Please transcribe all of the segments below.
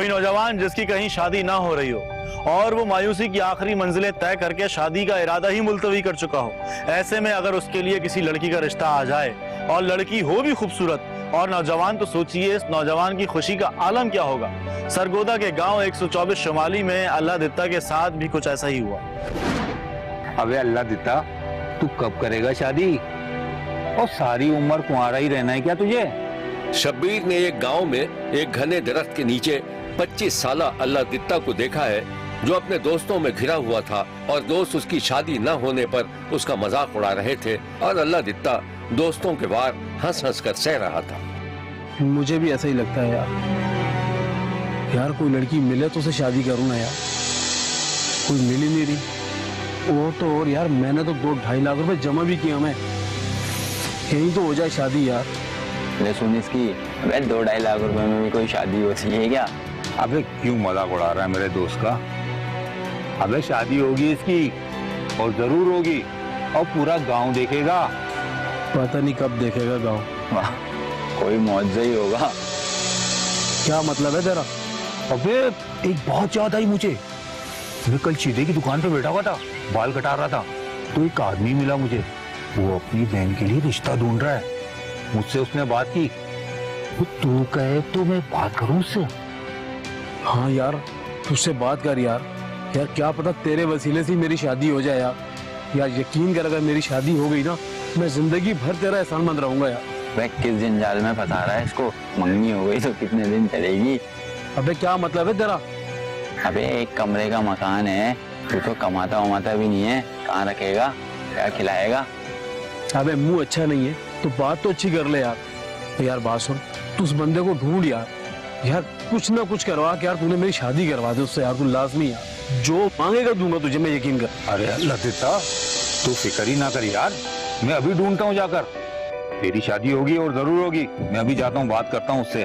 कोई नौजवान जिसकी कहीं शादी ना हो रही हो और वो मायूसी की आखिरी मंजिलें तय करके शादी का इरादा ही मुलतवी कर चुका हो, ऐसे में अगर उसके लिए किसी लड़की का रिश्ता आ जाए और लड़की हो भी खूबसूरत और नौजवान, तो सोचिए इस नौजवान की खुशी का आलम क्या होगा। सरगोदा के गांव 124 शुमाली में अल्लाह दित्ता के साथ भी कुछ ऐसा ही हुआ। अबे अल्लाह दित्ता, तू कब करेगा शादी? और सारी उम्र कुंवारा ही रहना है क्या तुझे? शब्बीर ने एक गांव में एक घने दरख्त के नीचे 25 साला अल्लाह दित्ता को देखा है, जो अपने दोस्तों में घिरा हुआ था और दोस्त उसकी शादी न होने पर उसका मजाक उड़ा रहे थे और अल्लाह दित्ता दोस्तों के वार हंस हंस कर सह रहा था। मुझे भी ऐसा ही लगता है यार कोई लड़की मिले तो उसे शादी करूं ना यार। कोई मिल ही नहीं रही। वो तो और यार मैंने तो 2-2.5 लाख रुपए जमा भी किया, मैं यही तो हो जाए शादी यार। ले सुन इसकी, अबे 2-2.5 लाख रुपए में भी कोई शादी होती है क्या? अबे क्यों मजाक उड़ा रहा है मेरे दोस्त का? अबे शादी होगी इसकी और जरूर होगी और पूरा गांव देखेगा। पता नहीं कब देखेगा गांव। वाह, कोई मौजज़ा ही होगा। क्या मतलब है तेरा? अबे एक बहुत याद आई मुझे। मैं कल चीते की दुकान पे बैठा हुआ था, बाल कटा रहा था, तो एक आदमी मिला मुझे। वो अपनी बहन के लिए रिश्ता ढूंढ रहा है। मुझसे उसने बात की। वो तू कहे तो मैं बात करूं उससे? हाँ यार तुझसे बात कर यार। यार क्या पता तेरे वसीले से मेरी शादी हो जाए यार। यार यकीन कर, अगर मेरी शादी हो गई ना, मैं जिंदगी भर तेरा एहसानमंद रहूंगा यार। वह किस जंजाल में फंसा रहा है इसको? मंगनी हो गई तो कितने दिन चलेगी? अबे क्या मतलब है तेरा? अबे एक कमरे का मकान है, तू तो कमाता वमाता भी नहीं है, कहाँ रखेगा, क्या खिलाएगा? अबे मुंह अच्छा नहीं है तो बात तो अच्छी कर ले यार। तो यार बात सुन, तू उस बंदे को ढूंढ यार। यार कुछ ना कुछ करवा के यार तूने मेरी शादी करवा दे उससे यार। तू लाजमी यार, जो मांगेगा दूंगा तुझे, मैं यकीन कर। अरे अल्लाह दित्ता, तू फिक्र ही ना कर यार, मैं अभी ढूंढता हूँ जाकर। तेरी शादी होगी और जरूर होगी। मैं अभी जाता हूँ, बात करता हूँ उससे।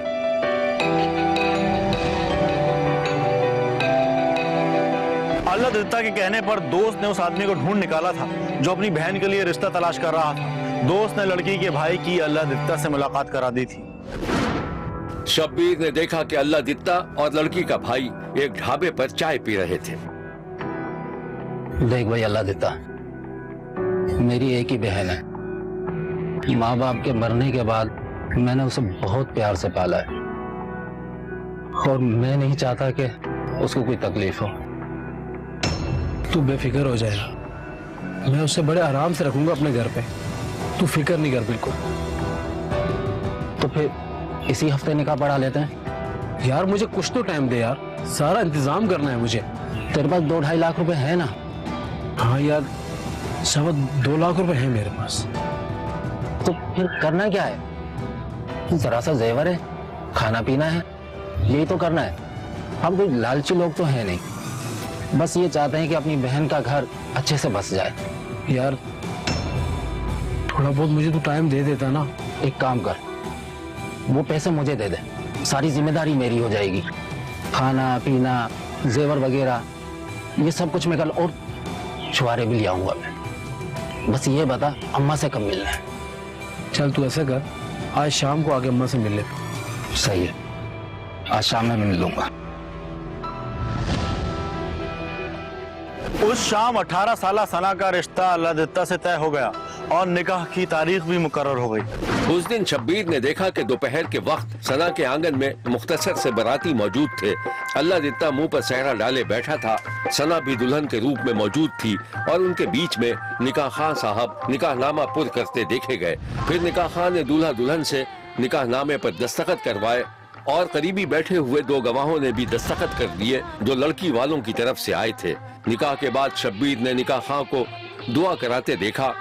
अल्लाह दित्ता के कहने पर दोस्त ने उस आदमी को ढूंढ निकाला था जो अपनी बहन के लिए रिश्ता तलाश कर रहा था। दोस्त ने लड़की के भाई की अल्लाह दित्ता से मुलाकात करा दी थी। शब्बीर ने देखा कि अल्लाह दित्ता और लड़की का भाई एक ढाबे पर चाय पी रहे थे। देख भाई अल्लाह दित्ता, मेरी एक ही बहन है। माँ बाप के मरने के बाद मैंने उसे बहुत प्यार से पाला है और मैं नहीं चाहता कि उसको कोई तकलीफ हो। तू बेफिक्र हो जाएगा, मैं उसे बड़े आराम से रखूंगा अपने घर पे। तू फिक्र नहीं कर बिल्कुल। तो फिर इसी हफ्ते निकाह पढ़ा लेते हैं। यार मुझे कुछ तो टाइम दे यार, सारा इंतजाम करना है मुझे। तेरे पास 2-2.5 लाख रुपए है ना? हाँ यार, 2 लाख रुपए है मेरे पास। तो फिर करना क्या है? जरा सा जेवर है, खाना पीना है, यही तो करना है। हम कोई लालची लोग तो है नहीं, बस ये चाहते हैं कि अपनी बहन का घर अच्छे से बस जाए। यार थोड़ा बहुत मुझे तो टाइम दे देता ना। एक काम कर, वो पैसे मुझे दे दे, सारी जिम्मेदारी मेरी हो जाएगी। खाना पीना जेवर वगैरह ये सब कुछ मैं कल, और छुआरे भी ले आऊंगा मैं। बस ये बता अम्मा से कब मिलना है? चल तू ऐसा कर, आज शाम को आके अम्मा से मिल ले। सही है, आज शाम में मिल लूंगा। उस शाम 18 साला सना का रिश्ता अल्लाह दित्ता से तय हो गया और निकाह की तारीख भी मुकर्रर हो गई। उस दिन शब्बीर ने देखा कि दोपहर के वक्त सना के आंगन में मुख्तसर से बाराती मौजूद थे। अल्लाह दित्ता मुंह पर सहरा डाले बैठा था। सना भी दुल्हन के रूप में मौजूद थी और उनके बीच में निकाह खां साहब निकाहनामा पुर करते देखे गए। फिर निकाह खां ने दूल्हा दुल्हन से निकाहनामे पर दस्तखत करवाए और करीबी बैठे हुए 2 गवाहों ने भी दस्तखत कर दिए जो लड़की वालों की तरफ से आए थे। निकाह के बाद शब्बीर ने निकाह खां को दुआ कराते देखा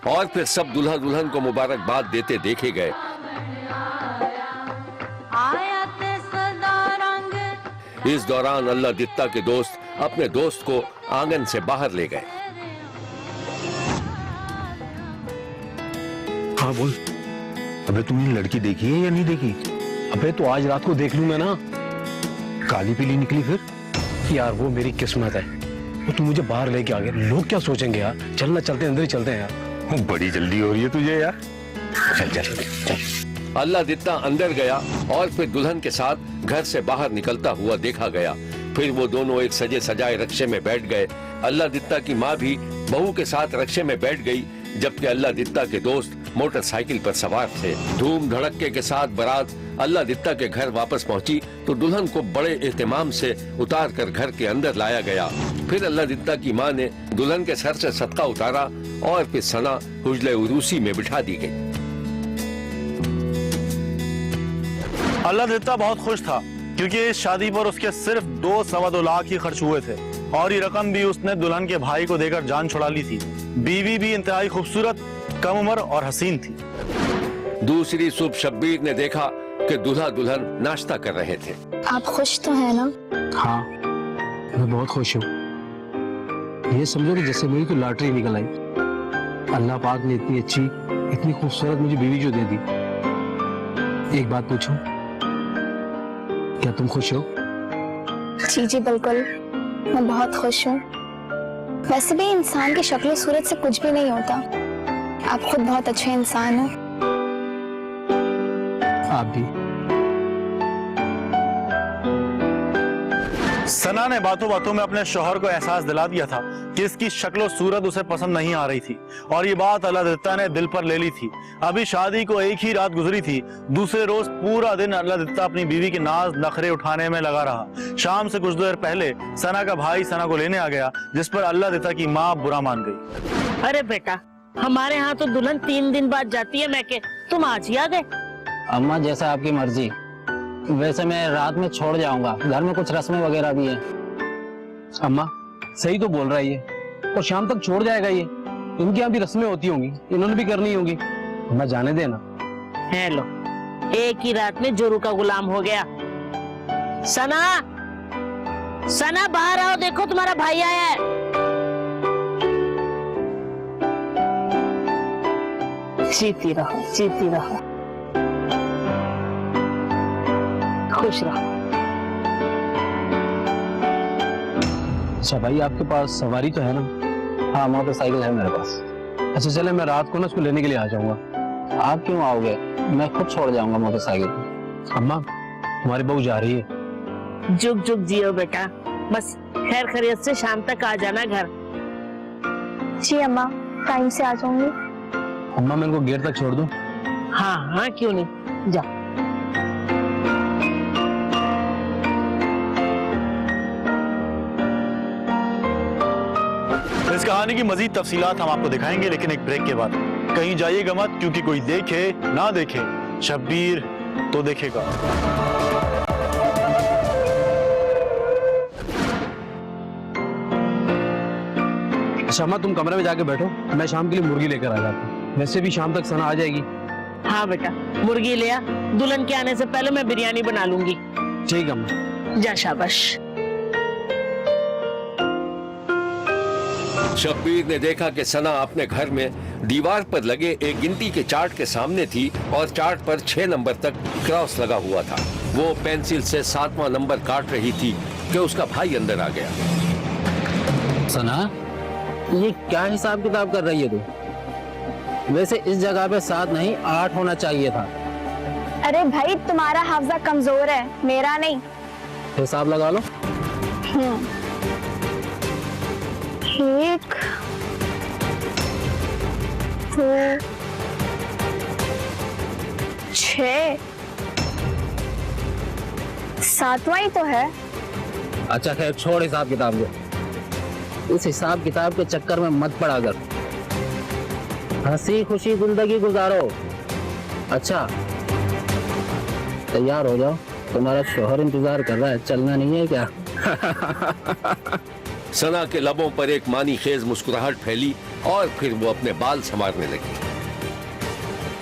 और फिर सब दूल्हा दुल्हन को मुबारकबाद देते देखे गए। इस दौरान अल्लाह दित्ता के दोस्त अपने दोस्त को आंगन से बाहर ले गए। हाँ बोल। अबे तुमने लड़की देखी है या नहीं देखी? अबे तो आज रात को देख लूं मैं ना। काली पीली निकली फिर? यार वो मेरी किस्मत है। वो तू मुझे बाहर लेके आ गया, लोग क्या सोचेंगे यार। चलना, चलते अंदर ही चलते हैं यार। बड़ी जल्दी हो रही है तुझे यार। चल चल चल। अल्लाह दित्ता अंदर गया और फिर दुल्हन के साथ घर से बाहर निकलता हुआ देखा गया। फिर वो दोनों एक सजे सजाए रक्शे में बैठ गए। अल्लाह दित्ता की माँ भी बहू के साथ रक्शे में बैठ गई, जबकि अल्लाह दित्ता के दोस्त मोटरसाइकिल पर सवार थे। धूम धड़क्के के साथ बारात अल्लाह दित्ता के घर वापस पहुंची तो दुल्हन को बड़े एहतमाम से उतार कर घर के अंदर लाया गया। फिर अल्लाह दित्ता की माँ ने दुल्हन के सर से सदका उतारा और फिर सना हुजले उरूसी में बिठा दी गई। अल्लाह दित्ता बहुत खुश था क्योंकि इस शादी पर उसके सिर्फ 2-2.25 लाख ही खर्च हुए थे और ये रकम भी उसने दुल्हन के भाई को देकर जान छुड़ा ली थी। बीवी भी इंतहाई खूबसूरत, कम उम्र और हसीन थी। दूसरी सुबह शब्बीर ने देखा कि दूल्हा दुल्हन नाश्ता कर रहे थे। आप खुश तो हैं ना? हाँ, मैं बहुत खुश हूँ। ये समझो कि जैसे मेरी कोई लॉटरी निकल आई। अल्लाह पाक ने इतनी अच्छी, इतनी खूबसूरत मुझे बीवी जो दे दी। एक बात पूछूं, क्या तुम खुश हो? जी जी बिल्कुल, मैं बहुत खुश हूँ। वैसे भी इंसान की शक्ल सूरत से कुछ भी नहीं होता। आप खुद बहुत अच्छे इंसान हो। आप भी। सना ने बातों बातों में अपने शौहर को एहसास दिला दिया था कि इसकी शक्ल सूरत उसे पसंद नहीं आ रही थी और ये बात अल्लाह दित्ता ने दिल पर ले ली थी। अभी शादी को एक ही रात गुजरी थी। दूसरे रोज पूरा दिन अल्लाह दित्ता अपनी बीवी के नाज नखरे उठाने में लगा रहा। शाम से कुछ देर पहले सना का भाई सना को लेने आ गया, जिस पर अल्लाह दित्ता की माँ बुरा मान गई। अरे बेटा, हमारे यहाँ तो दुल्हन 3 दिन बाद जाती है, मैं के तुम आज ही आ गए। अम्मा जैसा आपकी मर्जी, वैसे मैं रात में छोड़ जाऊंगा, घर में कुछ रस्में वगैरह भी हैं। अम्मा सही तो बोल रहा है ये, और शाम तक छोड़ जाएगा ये। इनकी यहाँ भी रस्में होती होंगी, इन्होंने भी करनी होंगी। अम्मा जाने देना। है लो, एक ही रात में जोरू का गुलाम हो गया। सना, सना बाहर आओ, देखो तुम्हारा भाई आया है। जीती रहो, जीती रहो, खुश रहो। अच्छा भाई, आपके पास सवारी तो है ना? हाँ, मोटरसाइकिल है मेरे पास। अच्छा चले, मैं रात को ना उसको लेने के लिए आ जाऊंगा। आप क्यों आओगे? मैं खुद छोड़ जाऊंगा मोटरसाइकिल। अम्मा, तुम्हारी बहू जा रही है। जुग जुग जियो बेटा, बस खैर खैरियत से शाम तक आ जाना घर। जी अम्मा, टाइम से आ जाऊंगी। अम्मा मैं इनको गेट तक छोड़ दूं? हाँ हाँ, क्यों नहीं, जा। इस कहानी की मजीद तफसीलात हम आपको दिखाएंगे, लेकिन एक ब्रेक के बाद। कहीं जाइएगा मत, क्योंकि कोई देखे ना देखे, शब्बीर तो देखेगा। अच्छा अम्मा, तुम कमरे में जाके बैठो, मैं शाम के लिए मुर्गी लेकर आ जाता हूँ। वैसे भी शाम तक सना आ जाएगी। हाँ बेटा, मुर्गी ले आ, दुल्हन के आने से पहले मैं बिरयानी बना लूंगी। ठीक है अम्मा। जा, शाबाश। शब्बीर ने देखा कि सना अपने घर में दीवार पर लगे एक गिनती के चार्ट के सामने थी और चार्ट पर 6 नंबर तक क्रॉस लगा हुआ था। वो पेंसिल से 7वां नंबर काट रही थी कि उसका भाई अंदर आ गया। सना, ये क्या हिसाब किताब कर रही है तू? वैसे इस जगह पे 7 नहीं 8 होना चाहिए था। अरे भाई, तुम्हारा हाफजा कमजोर है, मेरा नहीं। हिसाब लगा लो। 1 2 6 7वां ही तो है। अच्छा खैर, छोड़ हिसाब किताब को। इस हिसाब किताब के चक्कर में मत पड़ा कर। हंसी खुशी जिंदगी गुजारो। अच्छा तैयार हो जाओ, तुम्हारा शोहर इंतजार कर रहा है। चलना नहीं है क्या? सना के लबों पर एक मानी खेज मुस्कुराहट फैली और फिर वो अपने बाल संवारने लगी।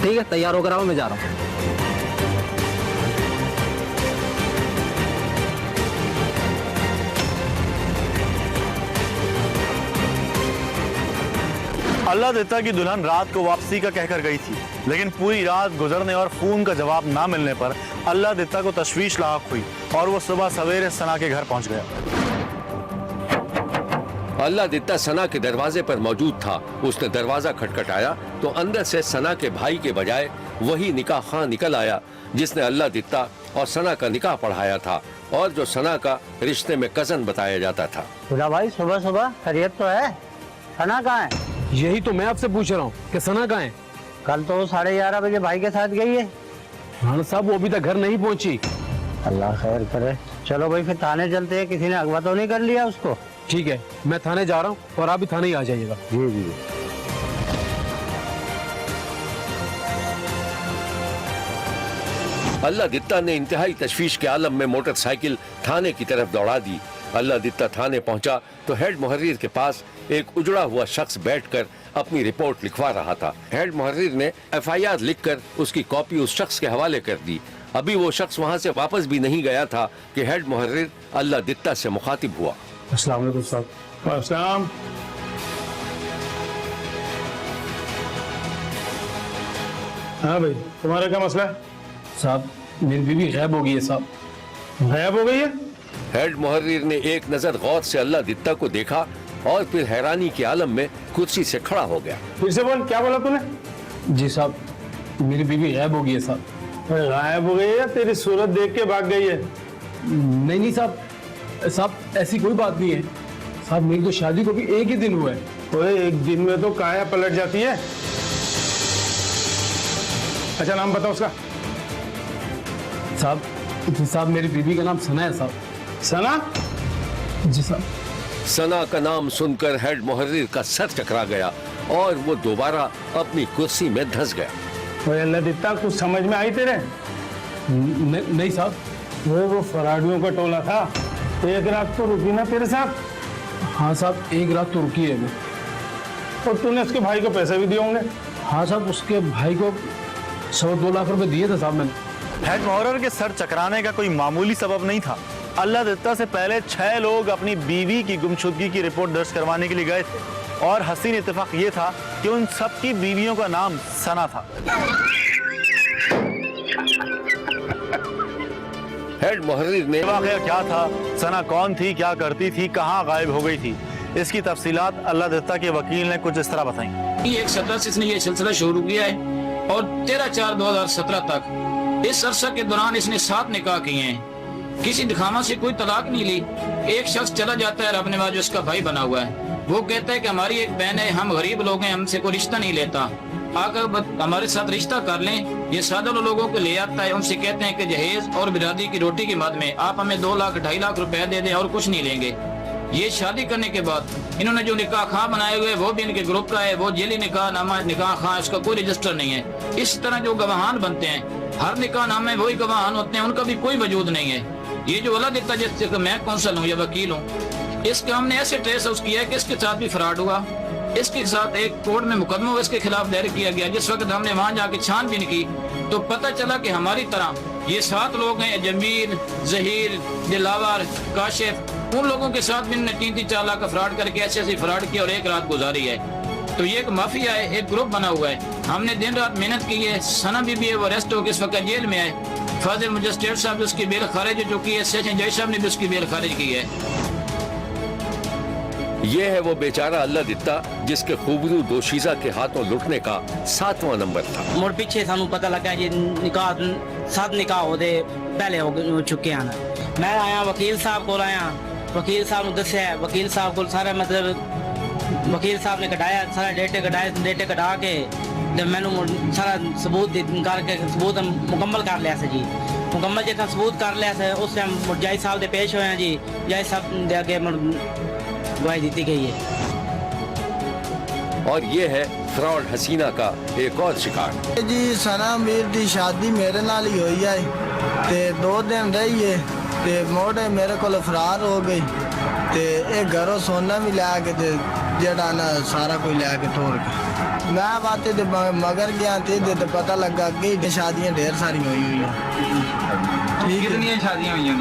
ठीक है, तैयार होकर आओ, मैं जा रहा हूँ। अल्लाह देता की दुल्हन रात को वापसी का कहकर गई थी, लेकिन पूरी रात गुजरने और फोन का जवाब ना मिलने पर अल्लाह देता को तशवीश लाहक हुई और वो सुबह सवेरे सना के घर पहुंच गया। अल्लाह दित्ता सना के दरवाजे पर मौजूद था। उसने दरवाजा खटखटाया तो अंदर से सना के भाई के बजाय वही निकाह खां निकल आया जिसने अल्लाह दित्ता और सना का निकाह पढ़ाया था और जो सना का रिश्ते में कजन बताया जाता था। खुदा भाई सुबह सुबह खैरियत तो है? सना कहाँ है? यही तो मैं आपसे पूछ रहा हूँ कि सना कहाँ है? कल तो 11:30 बजे भाई के साथ गई है। हाँ साहब, वो अभी तक घर नहीं पहुंची। अल्लाह खैर करे। चलो भाई फिर थाने चलते हैं, किसी ने अगवा तो नहीं कर लिया उसको? ठीक है, मैं थाने जा रहा हूँ और आप भी थाने ही आ जाइएगा। जी जी। अल्लाह दित्ता ने इंतहाई तशवीश के आलम में मोटरसाइकिल थाने की तरफ दौड़ा दी। अल्लाह दित्ता थाने पहुंचा तो हेड मुहर्रिर के पास एक उजड़ा हुआ शख्स बैठकर अपनी रिपोर्ट लिखवा रहा था। हेड मुहर्रिर ने FIR लिखकर उसकी कॉपी उस शख्स के हवाले कर दी। अभी वो शख्स वहां से वापस भी नहीं गया था कि हेड मुहर्रिर अल्लाह दित्ता से मुखातिब हुआ। अस्सलाम वालेकुम साहब। अस्सलाम। हाँ भाई, तुम्हारा क्या मसला है? साहब मेरी बीवी गायब हो गई है साहब। गायब हो गई है? हेड मुहर्रिर ने एक नजर गौर से अल्लाह दित्ता को देखा और फिर हैरानी के आलम में कुर्सी से खड़ा हो गया। फिर से बोल, क्या बोला तूने? जी साहब, मेरी बीवी गायब हो गई है साहब। गायब हो गई है? तेरी सूरत देख के भाग गई है? नहीं नहीं साहब, साहब ऐसी कोई बात नहीं है साहब, मेरी तो शादी को भी एक ही दिन हुआ है। ओए, एक दिन में तो काया पलट जाती है। अच्छा, नाम बताओ उसका। साहब जी साहब, मेरी बीवी का नाम सना है साहब। सना? जी साहब। सना का नाम सुनकर हेड मुहर्रिर का सर चकरा गया और वो दोबारा अपनी कुर्सी में धंस गया। ओए अल्लाह दित्ता, कुछ समझ में आई तेरे? नहीं साहब। वो फराडियों का टोला था। एक रात तो रुकी ना तेरे साथ? हाँ साहब, एक रात तो रुकी है। और तूने उसके भाई को पैसे भी दिए होंगे? हाँ साहब, उसके भाई को 1.25 लाख रुपए दिए थे साहब मैंने। हेड मुहर्रिर के सर चकराने का कोई मामूली सबब नहीं था। अल्लाह दित्ता से पहले 6 लोग अपनी बीवी की गुमशुदगी की रिपोर्ट दर्ज करवाने के लिए गए थे और हसीन इत्तेफाक ये था कि उन सब की बीवियों का नाम सना था। हेड मुहर्रिर ने वाकया क्या था, सना कौन थी, क्या करती थी, कहाँ गायब हो गई थी, इसकी तफसीलात अल्लाह दित्ता के वकील ने कुछ इस तरह बताई। 1/17 से इसने ये सिलसिला शुरू किया है और 13/4/2017 तक इस अरसा के दौरान इसने 7 निकाह किए हैं। किसी दिखावा से कोई तलाक नहीं ली। एक शख्स चला जाता है रब नवाज, जो उसका भाई बना हुआ है, वो कहता है कि हमारी एक बहन है, हम गरीब लोग हैं, हमसे कोई रिश्ता नहीं लेता, आकर हमारे साथ रिश्ता कर लें। ये सादा लोगों को ले आता है, उनसे कहते हैं कि जहेज और बिरादरी की रोटी की मद में आप हमें 2 लाख 2.5 लाख रुपए दे दें और कुछ नहीं लेंगे। ये शादी करने के बाद इन्होंने जो निकाह खां बनाए हुए वो भी इनके ग्रुप का है, वो जेली निकाह नामा निकाह खां, इसका कोई रजिस्टर नहीं है। इस तरह जो गवाहान बनते हैं, हर निकाह नामे वही गवाहान होते हैं, उनका भी कोई वजूद नहीं है। ये जो अल्लाह दित्ता, जैसे मैं कौंसल हूँ या वकील हूँ, इसके हमने ऐसे ट्रेस हाउस किया है कि इसके साथ भी फ्रॉड हुआ। इसके साथ एक कोर्ट में मुकदमा इसके खिलाफ दायर किया गया। जिस वक्त हमने वहां जाके छानबीन की तो पता चला कि हमारी तरह ये 7 लोग हैं, जमीर, जहीर, दिलावर, काशिफ, उन लोगों के साथ भी इन्होंने 3-4 लाख का फ्रॉड करके ऐसे फ्रॉड किया और एक रात गुजारी है। तो ये एक माफिया है, एक ग्रुप बना हुआ है। हमने दिन रात मेहनत की है। सना बीबी है, वो अरेस्ट होकर इस वक्त जेल में है। फाजिल मजिस्ट्रेट साहब ने उसकी बेल खारिज हो चुकी है, सेशन जज साहब ने भी उसकी बेल खारिज की है। ये है वो बेचारा अल्लाह दित्ता जिसके खूबरू दोशीजा के हाथों लुटने का 7वां नंबर था। मुड़ पीछे सानू पता लगा ये निकाह 7 निकाह होते पहले हो चुके हैं। मैं आया वकील साहब को आया, वकील साहब ने दसिया, वकील साहब को सारा मतलब वकील साहब ने कटाया, सारा डेटे कटा के मैनू सारा सबूत करके सबूत मुकम्मल कर लिया जी। मुकम्मल जितना सबूत कर लिया उस टाइम जज साहब के पेश होए जी। जज साहब के अगे गवाही दी गई है। और ये है फ्रॉड हसीना का एक और शिकार। जी सना मीर दी शादी मेरे नाल ही हुई है ते 2 दिन रही है ते मोड़े मेरे को फरार हो गई ते एक घरों सोना भी लिया के ते जेड़ा ना सारा कोई लिया के तोड़ के मैं बातें ते मगर गया ते पता लगा कि शादियां ढेर सारी हुई हैं। कितनी शादियां हुई हैं?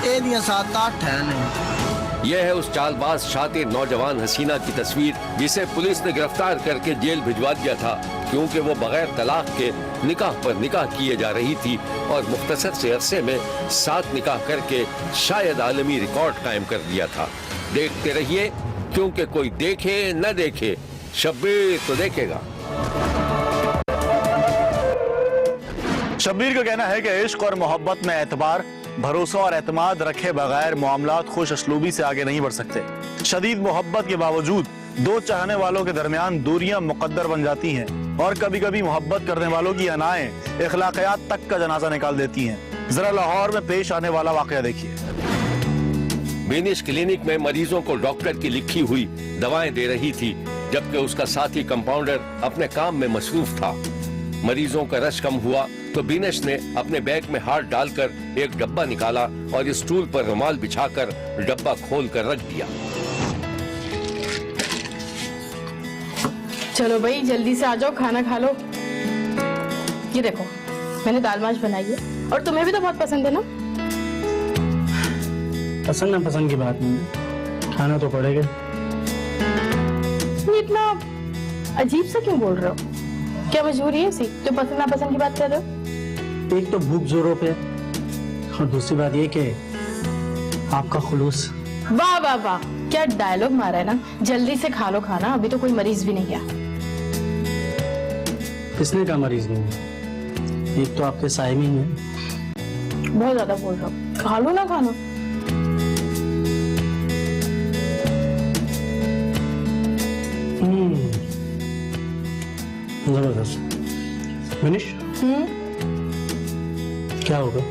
ये 7-8 है नहीं। यह है उस चालबाज शातिर नौजवान हसीना की तस्वीर जिसे पुलिस ने गिरफ्तार करके जेल भिजवा दिया था क्योंकि वो बगैर तलाक के निकाह पर निकाह किए जा रही थी और मुख्तसर से अरसे में 7 निकाह करके शायद आलमी रिकॉर्ड कायम कर दिया था। देखते रहिए क्योंकि कोई देखे न देखे, शब्बीर तो देखेगा। शब्बीर का कहना है कि इश्क और मोहब्बत में एतबार, भरोसा और एतमाद रखे बगैर मामलात खुश असलूबी से आगे नहीं बढ़ सकते। शदीद मोहब्बत के बावजूद दो चाहने वालों के दरमियान दूरियां मुकद्दर बन जाती हैं और कभी कभी मोहब्बत करने वालों की अनाएं इखलाकियात तक का जनाजा निकाल देती हैं। जरा लाहौर में पेश आने वाला वाकया देखिए। बिनिश क्लिनिक में मरीजों को डॉक्टर की लिखी हुई दवाएं दे रही थी, जबकि उसका साथी कंपाउंडर अपने काम में मसरूफ था। मरीजों का रश कम हुआ तो बिनिश ने अपने बैग में हाथ डालकर एक डब्बा निकाला और स्टूल पर रुमाल बिछाकर डब्बा खोलकर रख दिया। चलो भाई जल्दी से आ जाओ, खाना खा लो। ये देखो मैंने दाल माश बनाई है और तुम्हें भी तो बहुत पसंद है ना। पसंद ना पसंद की बात नहीं, खाना तो पड़ेगा। ये इतना अजीब सा क्यों बोल रहे हो? क्या मजबूरी है ऐसी जो पसंद ना पसंद की बात कर रहे हो? एक तो भूख जोरों पे और दूसरी बात ये कि आपका खुलूस। वाह वाह वाह, क्या डायलॉग मारा है ना। जल्दी से खा लो खाना, अभी तो कोई मरीज भी नहीं गया। किसने कहा मरीज नहीं है? एक तो आपके साहिब ही है। बहुत ज्यादा बोल रहा हूँ, खा लो ना खाना। जबरदस्त। मनीष क्या होगा?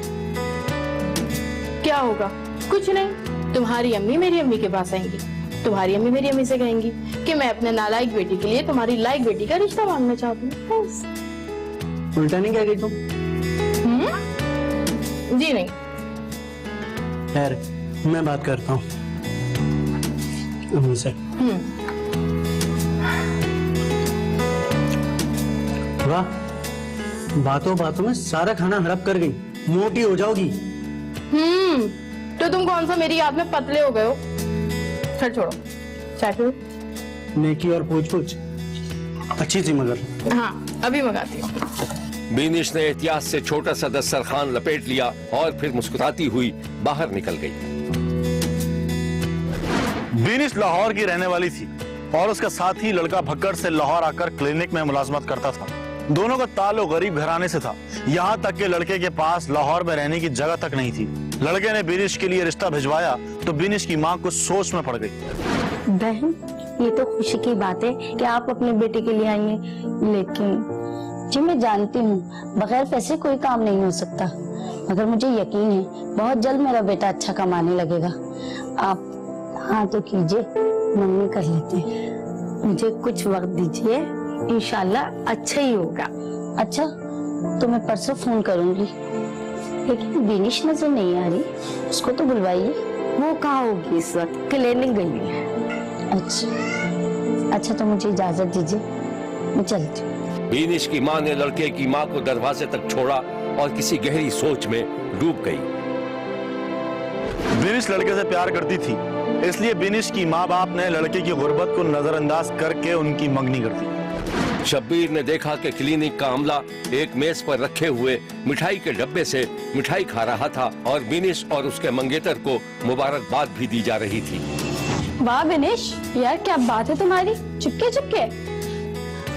क्या होगा? कुछ नहीं। तुम्हारी अम्मी मेरी अम्मी के पास आएंगी, तुम्हारी अम्मी मेरी अम्मी से कहेंगी कि मैं अपने नालायक बेटी के लिए तुम्हारी लायक बेटी का रिश्ता मांगना चाहती हूँ। बस। उल्टा नहीं कह गई तुम? जी नहीं। खैर मैं बात करता हूँ अम्मी से। वाह, बातों बातों में सारा खाना हड़प कर गई, मोटी हो जाओगी। तो तुम कौन सा मेरी याद में पतले हो गए हो? फिर छोड़ो, चाय पियो। नेकी और पूछ पूछ अच्छी थी मगर। हाँ अभी मंगाती हूँ। बिनिश ने एहतियात से छोटा सा दस्तरखान लपेट लिया और फिर मुस्कुराती हुई बाहर निकल गई। बिनिश लाहौर की रहने वाली थी और उसका साथी लड़का भक्कड़ से लाहौर आकर क्लिनिक में मुलाजमत करता था। दोनों का ताल्लुक गरीब घराने से था, यहाँ तक कि लड़के के पास लाहौर में रहने की जगह तक नहीं थी। लड़के ने बिनिश के लिए रिश्ता भिजवाया तो बिनिश की माँ कुछ सोच में पड़ गई। बहन, ये तो खुशी की बात है कि आप अपने बेटे के लिए आई हैं, लेकिन जी मैं जानती हूँ बगैर पैसे कोई काम नहीं हो सकता, मगर मुझे यकीन है बहुत जल्द मेरा बेटा अच्छा कमाने लगेगा। आप हाँ तो कीजिए, मम्मी कर लेते हैं। मुझे कुछ वक्त दीजिए, इंशाल्लाह अच्छा ही होगा। अच्छा तो मैं परसों फोन करूंगी, लेकिन बिनिश नजर नहीं आ रही, उसको तो बुलवाइए। वो कहाँ होगी इस वक्त? क्लिनिक गई है। अच्छा तो मुझे इजाजत दीजिए, मैं चलती हूँ। बिनिश की माँ ने लड़के की माँ को दरवाजे तक छोड़ा और किसी गहरी सोच में डूब गई। बिनिश लड़के से प्यार करती थी, इसलिए बिनिश की माँ बाप ने लड़के की गुर्बत को नजरअंदाज करके उनकी मंगनी कर दी। शब्बीर ने देखा कि क्लिनिक का अमला एक मेज पर रखे हुए मिठाई के डब्बे से मिठाई खा रहा था और बिनिश और उसके मंगेतर को मुबारकबाद भी दी जा रही थी। वाह बिनिश, यार क्या बात है तुम्हारी, चुपके चुपके।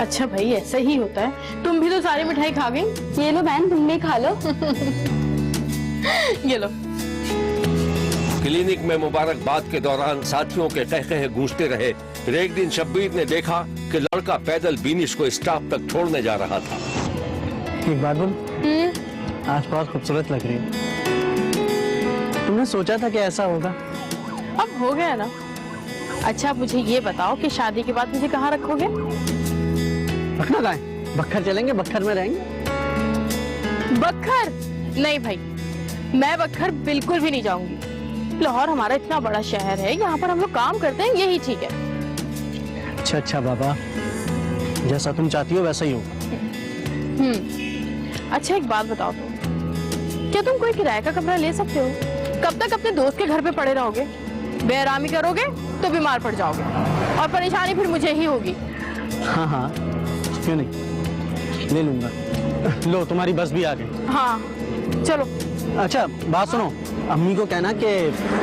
अच्छा भाई ऐसा ही होता है, तुम भी तो सारी मिठाई खा गई। ये लो बहन, तुम भी खा लो। ये लो। क्लिनिक में मुबारकबाद के दौरान साथियों के कहकहे गूंजते रहे। फिर एक दिन शब्बीर ने देखा कि लड़का पैदल बिनिश को स्टॉप तक छोड़ने जा रहा था। एक बात बोल, आज बहुत खूबसूरत लग रही है। तुमने सोचा था कि ऐसा होगा? अब हो गया ना। अच्छा मुझे ये बताओ कि शादी के बाद मुझे कहाँ रखोगे? रखना कहाँ है? बक्खर चलेंगे, बक्खर में रहेंगे। बक्खर? नहीं भाई, मैं बक्खर बिल्कुल भी नहीं जाऊंगी। लाहौर हमारा इतना बड़ा शहर है, यहाँ पर हम लोग काम करते हैं, यही ठीक है। अच्छा बाबा, जैसा तुम चाहती हो वैसा ही हो। अच्छा एक बात बताओ तुम, क्या तुम कोई किराए का कमरा ले सकते हो? कब तक अपने दोस्त के घर पे पड़े रहोगे? बेआरामी करोगे तो बीमार पड़ जाओगे और परेशानी फिर मुझे ही होगी। हाँ हाँ क्यों नहीं, ले लूंगा। लो तुम्हारी बस भी आ गई। हाँ चलो अच्छा बात सुनो, अम्मी को कहना कि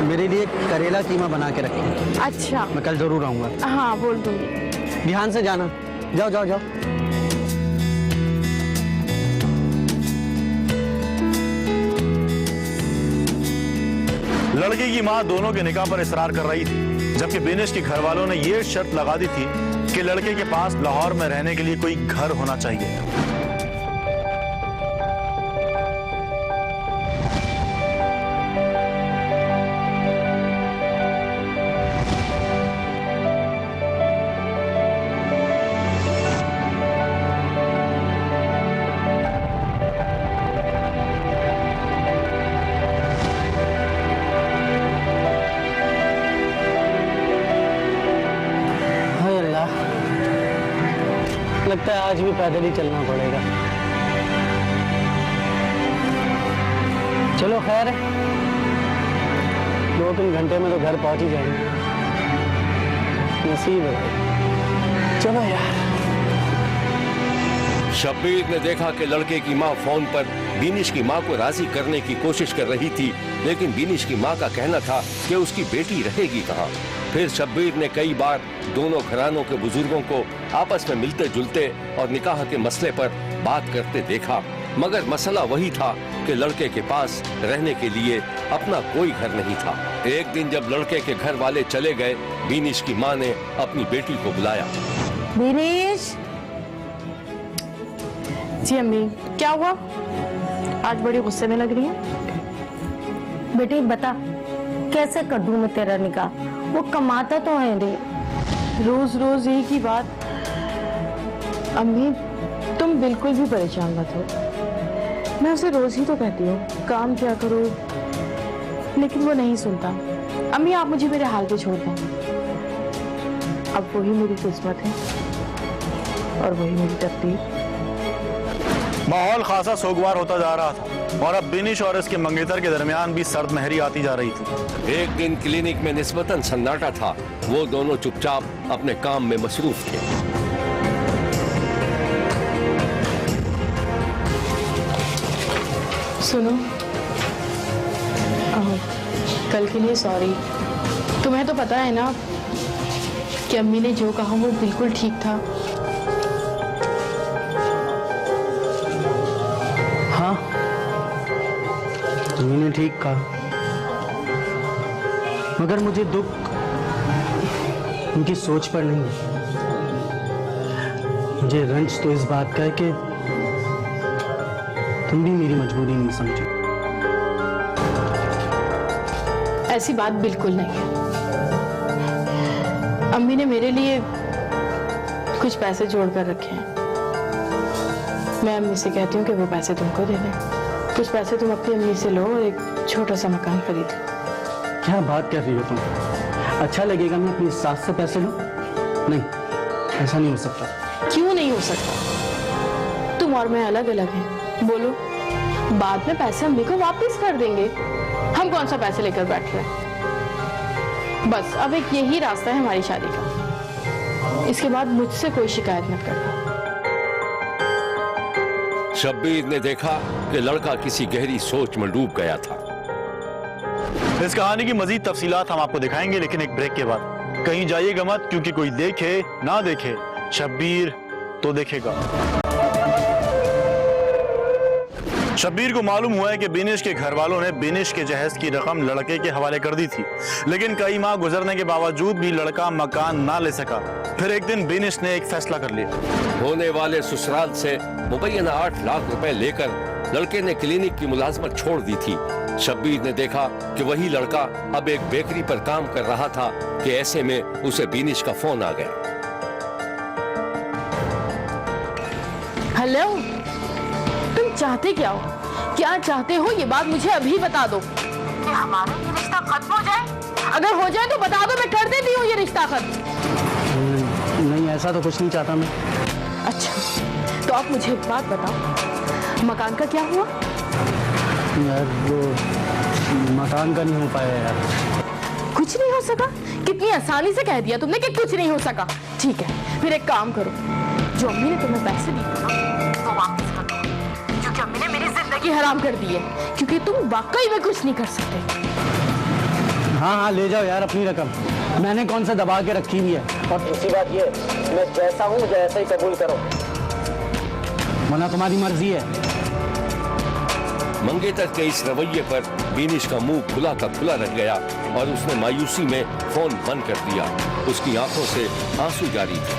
मेरे लिए करेला कीमा बना के रखें। अच्छा मैं कल जरूर आऊँगा। हाँ बोल दूंगी। ध्यान से जाना। जाओ जाओ जाओ। लड़की की मां दोनों के निकाह पर इसरार कर रही थी, जबकि बिनिश के घर वालों ने यह शर्त लगा दी थी कि लड़के के पास लाहौर में रहने के लिए कोई घर होना चाहिए। लगता है आज भी पैदल ही चलना पड़ेगा। चलो खैर है, 2-3 घंटे में तो घर पहुंच ही जाएंगे। नसीब है। चलो यार। शब्बीर ने देखा कि लड़के की मां फोन पर बीनिश की मां को राजी करने की कोशिश कर रही थी, लेकिन बीनिश की मां का कहना था कि उसकी बेटी रहेगी कहां। फिर शब्बीर ने कई बार दोनों घरानों के बुजुर्गों को आपस में मिलते जुलते और निकाह के मसले पर बात करते देखा, मगर मसला वही था कि लड़के के पास रहने के लिए अपना कोई घर नहीं था। एक दिन जब लड़के के घर वाले चले गए, बीनिश की मां ने अपनी बेटी को बुलाया। बीनिश। जी अम्मी, क्या हुआ? आज बड़ी गुस्से में लग रही है। बेटी बता, कैसे कर दूं मैं तेरा निकाह? वो कमाता तो है नहीं। रोज रोज एक ही बात। अम्मी तुम बिल्कुल भी परेशान मत हो, मैं उसे रोज ही तो कहती हूँ काम क्या करो, लेकिन वो नहीं सुनता। अम्मी आप मुझे मेरे हाल पे छोड़ दें, अब वही मेरी किस्मत है और वही मेरी तकदीर। माहौल खासा सोगवार होता जा रहा था और अब बिनिश और इसके मंगेतर के दरमियान भी सर्द महरी आती जा रही थी। एक दिन क्लिनिक में निस्बतन सन्नाटा था। वो दोनों चुपचाप अपने काम में मसरूफ थे। सुनो, कल के लिए सॉरी। तुम्हें तो पता है ना कि अम्मी ने जो कहा वो बिल्कुल ठीक था। हाँ, तुमने ठीक कहा, मगर मुझे दुख उनकी सोच पर नहीं है। मुझे रंज तो इस बात का है कि तुम भी मेरी मजबूरी नहीं समझे। ऐसी बात बिल्कुल नहीं है। अम्मी ने मेरे लिए कुछ पैसे जोड़ कर रखे हैं। मैं अम्मी से कहती हूँ कि वो पैसे तुमको दे दें। कुछ पैसे तुम अपनी अम्मी से लो और एक छोटा सा मकान खरीदो। क्या बात कर रही हो तुम? अच्छा लगेगा मैं अपनी सास से पैसे लूं? नहीं, ऐसा नहीं हो सकता। क्यों नहीं हो सकता? तुम और मैं अलग अलग हैं। बोलो, बाद में पैसे अम्मी को वापस कर देंगे। हम कौन सा पैसे लेकर बैठ रहे हैं? बस अब एक यही रास्ता है हमारी शादी का। इसके बाद मुझसे कोई शिकायत मत करना। शब्बीर ने देखा कि लड़का किसी गहरी सोच में डूब गया था। इस कहानी की मजीद तफसीलात हम आपको दिखाएंगे, लेकिन एक ब्रेक के बाद। कहीं जाइएगा मत, क्योंकि कोई देखे ना देखे, शब्बीर तो देखेगा। शब्बीर को मालूम हुआ है कि बिनिश के घर वालों ने बिनिश के जहेज की रकम लड़के के हवाले कर दी थी, लेकिन कई माह गुजरने के बावजूद भी लड़का मकान ना ले सका। फिर एक दिन बिनिश ने एक फैसला कर लिया। होने वाले ससुराल से मुबैना 8 लाख रुपए लेकर लड़के ने क्लिनिक की मुलाजमत छोड़ दी थी। शब्बीर ने देखा कि वही लड़का अब एक बेकरी पर काम कर रहा था कि ऐसे में उसे बिनिश का फोन आ गया। हेलो, तुम चाहते क्या हो? क्या चाहते हो ये बात मुझे अभी बता दो। कि हमारा ये रिश्ता खत्म हो जाए? अगर हो जाए तो बता दो, मैं कर देती हूँ ये रिश्ता खत्म। नहीं, ऐसा तो कुछ नहीं चाहता मैं। अच्छा, तो आप मुझे एक बात बताओ, मकान का क्या हुआ? यार वो मकान का नहीं हो पाया यार। कुछ नहीं हो सका? कितनी आसानी से कह दिया तुमने कि कुछ नहीं हो सका। ठीक है, फिर एक काम करो, जो अम्मी ने तुम्हें पैसे दिए वो वापस कर दो, क्योंकि अम्मी ने मेरी जिंदगी के हराम कर दिए, क्योंकि तुम वाकई में कुछ नहीं कर सकते। हाँ हाँ ले जाओ यार अपनी रकम, मैंने कौन सा दबा के रखी हुई है। और दूसरी बात ये, मैं जैसा हूँ मुझे ऐसा ही कबूल करो, वरना तुम्हारी मर्जी है। मंगेतर के इस रवैये पर बीनिश का मुंह खुला का खुला रह गया और उसने मायूसी में फोन बंद कर दिया। उसकी आंखों से आंसू जारी थे।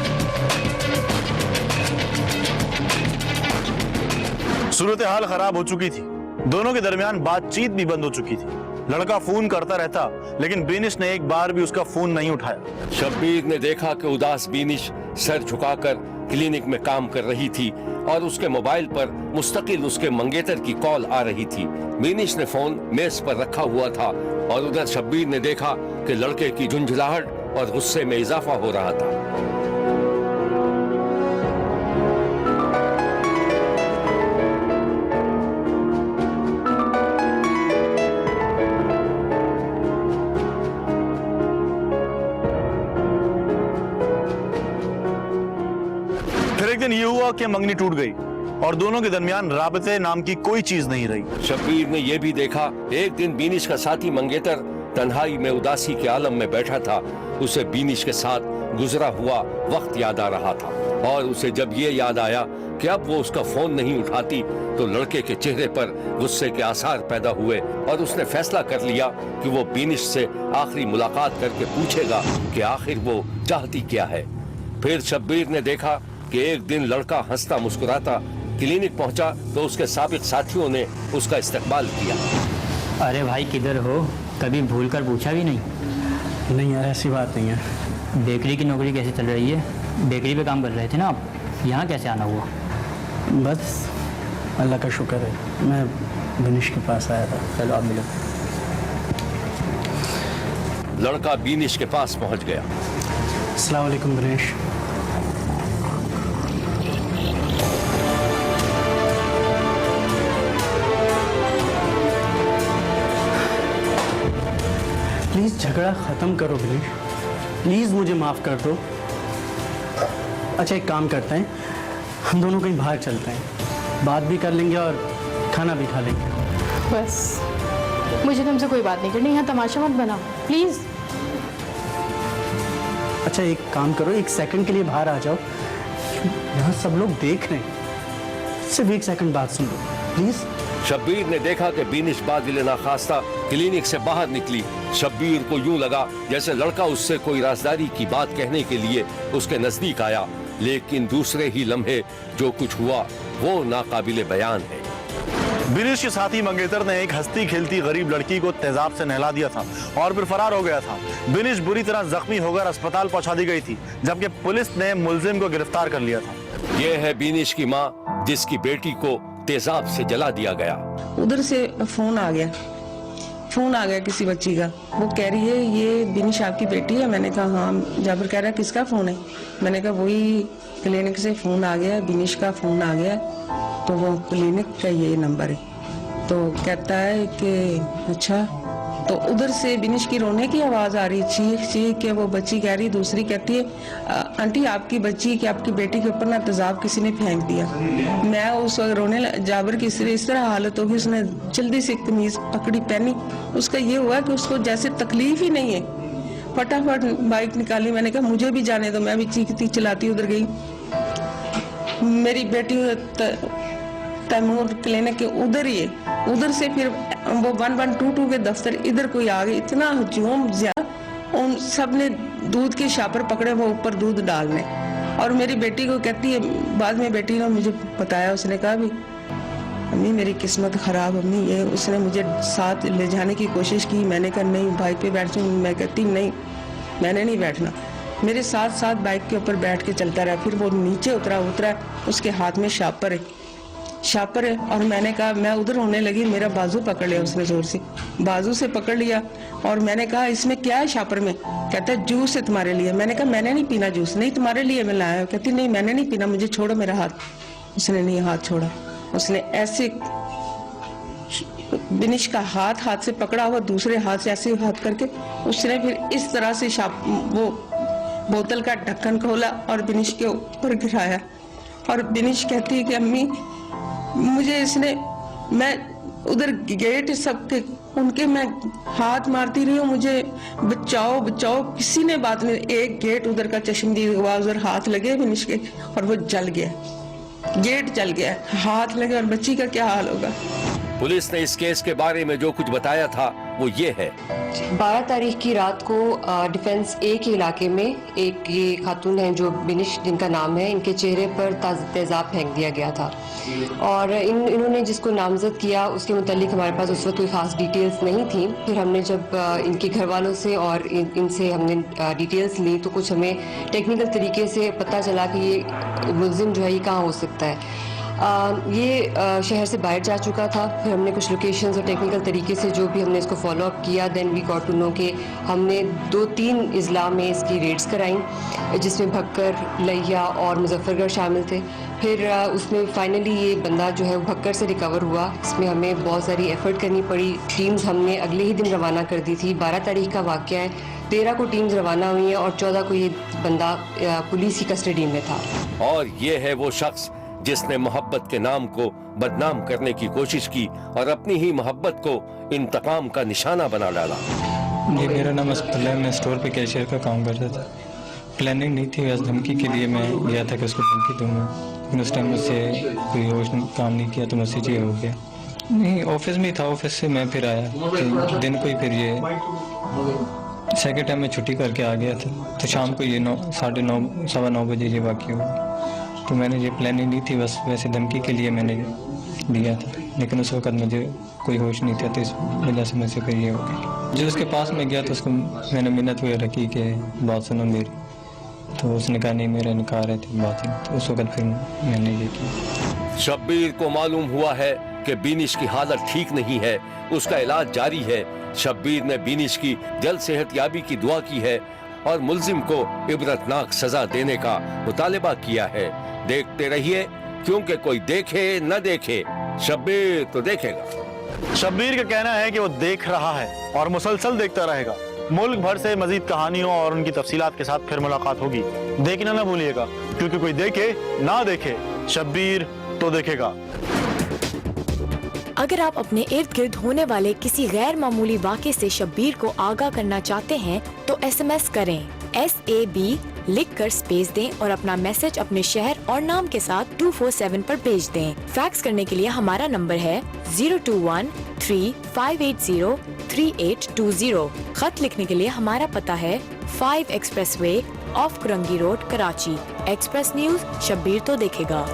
सूरत हाल खराब हो चुकी थी, दोनों के दरमियान बातचीत भी बंद हो चुकी थी। लड़का फोन करता रहता, लेकिन बीनिश ने एक बार भी उसका फोन नहीं उठाया। शब्बीर ने देखा कि उदास बीनिश सर झुकाकर क्लिनिक में काम कर रही थी और उसके मोबाइल पर मुस्तकिल उसके मंगेतर की कॉल आ रही थी। बीनिश ने फोन मेज पर रखा हुआ था और उधर शब्बीर ने देखा कि लड़के की झुंझलाहट और गुस्से में इजाफा हो रहा था। फिर एक दिन ये हुआ कि मंगनी टूट गई और दोनों के दरमियान राबते नाम की कोई चीज नहीं रही। शब्बीर ने यह भी देखा, एक दिन बीनिश का साथी मंगेतर तन्हाई में उदासी के आलम में बैठा था। उसे बीनिश के साथ गुजरा हुआ वक्त याद आ रहा था और उसे जब ये याद आया कि अब वो उसका फोन नहीं उठाती तो लड़के के चेहरे पर गुस्से के आसार पैदा हुए और उसने फैसला कर लिया कि वो बीनिश से आखिरी मुलाकात करके पूछेगा कि आखिर वो चाहती क्या है। फिर शब्बीर ने देखा कि एक दिन लड़का हंसता मुस्कुराता क्लिनिक पहुंचा तो उसके साबिक साथियों ने उसका इस्तकबाल किया। अरे भाई किधर हो, कभी भूल कर पूछा भी नहीं? नहीं यार ऐसी बात नहीं है। बेकरी की नौकरी कैसे चल रही है? बेकरी पे काम कर रहे थे ना आप, यहाँ कैसे आना हुआ? बस अल्लाह का शुक्र है, मैं बीनिश के पास आया था। चलो आप मिलो। लड़का बीनिश के पास पहुंच गया। अस्सलाम वालेकुम बीनिश। प्लीज झगड़ा खत्म करो बीनिश, प्लीज मुझे माफ कर दो। अच्छा एक काम करते हैं, हम दोनों कहीं बाहर चलते हैं, बात भी कर लेंगे और खाना भी खा लेंगे। बस मुझे तुमसे कोई बात नहीं करनी, यहाँ तमाशा मत बनाओ प्लीज। अच्छा एक काम करो, एक सेकंड के लिए बाहर आ जाओ, यहाँ सब लोग देख रहे हैं। सिर्फ एक सेकंड बात सुन लो प्लीज। शब्बीर ने देखा कि बीनिश बादिल नाखास्ता क्लिनिक से बाहर निकली। शब्बीर को यूं लगा जैसे लड़का उससे कोई राजदारी की बात कहने के लिए उसके नजदीक आया, लेकिन दूसरे ही लम्हे जो कुछ हुआ वो नाकाबिले बयान है। बीनिश के साथी मंगेतर ने एक हंसती खेलती गरीब लड़की को तेजाब से नहला दिया था और फिर फरार हो गया था। बीनिश बुरी तरह जख्मी होकर अस्पताल पहुंचा दी गई थी, जबकि पुलिस ने मुलजिम को गिरफ्तार कर लिया था। ये है बीनिश की माँ जिसकी बेटी को तेजाब से जला दिया गया। उधर से फोन आ गया किसी बच्ची का, वो कह रही है ये बीनिश आपकी बेटी है। मैंने कहा हाँ। जाबिर कह रहा है किसका फोन है? मैंने कहा वही क्लिनिक से फोन आ गया, बीनिश का फोन आ गया, तो वो क्लिनिक का ये नंबर है। तो कहता है कि अच्छा, तो उधर से बीनिश की रोने की आवाज आ रही, चीख चीख के वो बच्ची कह रही, दूसरी कहती है आंटी आपकी बच्ची कि आपकी बेटी के ऊपर ना तेजाब किसी ने फेंक दिया। मैं उस वक्त रोने जाबिर की इस तरह हालत होगी, उसने जल्दी से कमीज पकड़ी पहनी। उसका ये हुआ कि उसको जैसे तकलीफ ही नहीं है, फटाफट बाइक निकाली। मैंने कहा मुझे भी जाने दो, मैं भी चीखती चलाती उधर गई। मेरी बेटी तैमूर क्लिनिक के उधर ही है, उधर से फिर वो 1122 के दफ्तर इधर कोई आ गए। इतना हजूम ज्यादा, उन सब ने दूध के शापर पकड़े, वो ऊपर दूध डालने। और मेरी बेटी को कहती है, बाद में बेटी ने मुझे बताया, उसने कहा भी अम्मी मेरी किस्मत खराब अम्मी, ये उसने मुझे साथ ले जाने की कोशिश की। मैंने कहा नहीं बाइक पे बैठ जाऊँ। मैं कहती नहीं मैंने नहीं बैठना। मेरे साथ साथ बाइक के ऊपर बैठ के चलता रहा। फिर वो नीचे उतरा, उसके हाथ में शापर है और मैंने कहा, मैं उधर होने लगी, मेरा बाजू पकड़ लिया उसने, जोर से बाजू से पकड़ लिया। और मैंने कहा इसमें क्या है शापर में? कहता है जूस है तुम्हारे लिए। मैंने कहा मैंने नहीं पीना जूस। नहीं तुम्हारे लिए मैं लाया। कहती नहीं मैंने नहीं पीना, मुझे छोड़ो मेरा हाथ। उसने नहीं हाथ छोड़ा, उसने ऐसे बिनिश का हाथ से पकड़ा हुआ, दूसरे हाथ से ऐसे हाथ करके उसने फिर इस तरह से वो बोतल का ढक्कन खोला और बिनिश के ऊपर गिराया। और बिनिश कहती है कि अम्मी मुझे इसने मैं उधर गेट सबके उनके मैं हाथ मारती रही हूँ, मुझे बचाओ बचाओ, किसी ने बात नहीं। एक गेट उधर का चश्मदीद हुआ, उधर हाथ लगे बिनिश के और वो जल गया, गेट जल गया, हाथ लगे, और बच्ची का क्या हाल होगा। पुलिस ने इस केस के बारे में जो कुछ बताया था वो ये है। 12 तारीख की रात को डिफेंस ए के इलाके में एक ये खातून है जो बिनिश जिनका नाम है, इनके चेहरे पर तेजाब फेंक दिया गया था और इन्होंने जिसको नामजद किया उसके मुतालिक हमारे पास उस वक्त कोई ख़ास डिटेल्स नहीं थी। फिर हमने जब इनके घर वालों से और इनसे हमने डिटेल्स ली तो कुछ हमें टेक्निकल तरीके से पता चला कि ये मुलजिम जो है ये कहाँ हो सकता है। ये शहर से बाहर जा चुका था। फिर हमने कुछ लोकेशंस और टेक्निकल तरीके से जो भी हमने इसको फॉलो अप किया, then we got to know कि हमने 2-3 अजला में इसकी रेड्स कराई जिसमें भक्कर, लैया और मुजफ्फरगढ़ शामिल थे। फिर उसमें फाइनली ये बंदा जो है वो भक्कर से रिकवर हुआ। इसमें हमें बहुत सारी एफर्ट करनी पड़ी। टीम्स हमने अगले ही दिन रवाना कर दी थी। 12 तारीख का वाक़या है, 13 को टीम्स रवाना हुई है और 14 को ये बंदा पुलिस की कस्टडी में था। और ये है वो शख्स जिसने मोहब्बत के नाम को बदनाम करने की कोशिश की और अपनी ही मोहब्बत को इंतकाम का निशाना बना डाला। जी, मेरा नाम असफुल्ला है, मैं स्टोर पे कैशियर का काम करता था। प्लानिंग नहीं थी, बस धमकी के लिए मैं गया था कि उसको धमकी दूंगा, लेकिन उस टाइम मुझसे कोई होश काम नहीं किया तो मुझसे ये हो गया। नहीं, ऑफिस में था, ऑफिस से मैं फिर आया तो दिन को ही फिर ये सेकेंड टाइम में छुट्टी करके आ गया था तो शाम को ये 9:30 सवा 9 बजे ये वाक़या हुआ। तो मैंने ये प्लानिंग नहीं थी, बस वैसे धमकी के लिए मैंने दिया था, लेकिन उस वक्त मुझे कोई होश नहीं था तो इस वजह से मुझसे फिर ये हो गया। जो उसके पास में गया तो उसको मैंने मिन्नत वगैरह की कि बात सुनो मेरी, तो उसने कहा नहीं मेरा निकाह रहे थे बात, तो उस वक्त फिर मैंने ये किया। शब्बीर को मालूम हुआ है कि बीनिश की हालत ठीक नहीं है, उसका इलाज जारी है। शब्बीर ने बीनिश की जल्द सेहतयाबी की दुआ की है और मुल्जिम को इबरतनाक सजा देने का मुतालबा किया है। देखते रहिए, क्योंकि कोई देखे न देखे शब्बीर तो देखेगा। शब्बीर का कहना है कि वो देख रहा है और मुसलसल देखता रहेगा। मुल्क भर से मजीद कहानियों और उनकी तफसीलात के साथ फिर मुलाकात होगी। देखना ना भूलिएगा, क्योंकि कोई देखे ना देखे शब्बीर तो देखेगा। अगर आप अपने इर्द गिर्द होने वाले किसी गैर मामूली वाक़े से शब्बीर को आगाह करना चाहते हैं तो SMS करें SAB लिखकर स्पेस दें और अपना मैसेज अपने शहर और नाम के साथ 247 पर भेज दें। फैक्स करने के लिए हमारा नंबर है 021-3580-3820। खत लिखने के लिए हमारा पता है 5 express way of Korangi road, Karachi. Express news, Shabbir तो देखेगा।